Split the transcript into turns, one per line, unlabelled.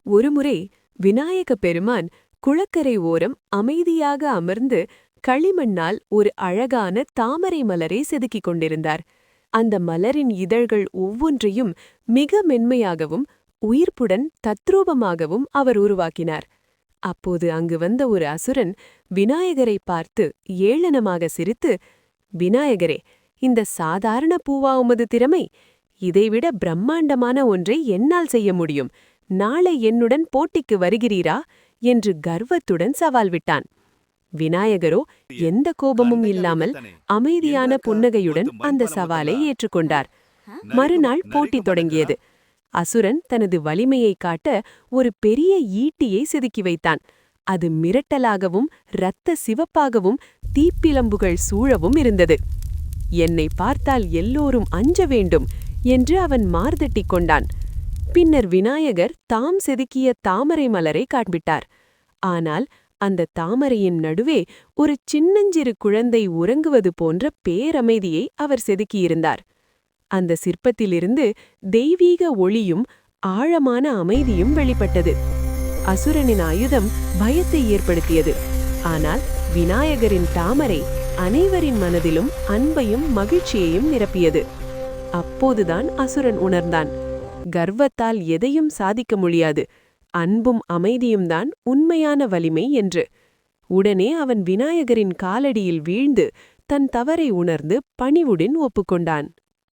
ஒருமுறை விநாயக பெருமான் குளக்கரை ஓரம் அமைதியாக அமர்ந்து களிமண்ணால் ஒரு அழகான தாமரை மலரை செதுக்கிக் கொண்டிருந்தார். அந்த மலரின் இதழ்கள் ஒவ்வொன்றையும் மிக மென்மையாகவும் உயிர்ப்புடன் தத்ரூபமாகவும் அவர் உருவாக்கினார். அப்போது அங்கு வந்த ஒரு அசுரன் விநாயகரை பார்த்து ஏளனமாக சிரித்து, "விநாயகரே, இந்த சாதாரண பூவா உமது திறமை? இதைவிட பிரம்மாண்டமான ஒன்றை என்னால் செய்ய முடியும். நாளை என்னுடன் போட்டிக்கு வருகிறீரா?" என்று கர்வத்துடன் சவால் விட்டான். விநாயகரோ எந்த கோபமும் இல்லாமல் அமைதியான புன்னகையுடன் அந்த சவாலை ஏற்றுக்கொண்டார். மறுநாள் போட்டி தொடங்கியது. அசுரன் தனது வலிமையை காட்ட ஒரு பெரிய ஈட்டியை செதுக்கி வைத்தான். அது மிரட்டலாகவும் இரத்த சிவப்பாகவும் தீப்பிழம்புகள் சூழவும் இருந்தது. "என்னை பார்த்தால் எல்லோரும் அஞ்ச வேண்டும்" என்று அவன் மார்தட்டிக் கொண்டான். பின்னர் விநாயகர் தாம் செதுக்கிய தாமரை மலரை காண்பிட்டார். ஆனால் அந்த தாமரையின் நடுவே ஒரு சின்னஞ்சிறு குழந்தை உறங்குவது போன்ற பேரமைதியை அவர் செதுக்கியிருந்தார். அந்த சிற்பத்திலிருந்து தெய்வீக ஒளியும் ஆழமான அமைதியும் வெளிப்பட்டது. அசுரனின் ஆயுதம் பயத்தை ஏற்படுத்தியது. ஆனால் விநாயகரின் தாமரை அனைவரின் மனதிலும் அன்பையும் மகிழ்ச்சியையும் நிரப்பியது. அப்போதுதான் அசுரன் உணர்ந்தான், கர்வத்தால் எதையும் சாதிக்க முடியாது, அன்பும் அமைதியும்தான் உண்மையான வலிமை என்று. உடனே அவன் விநாயகரின் காலடியில் வீழ்ந்து தன் தவறை உணர்ந்து பணிவுடன் ஒப்புக்கொண்டான்.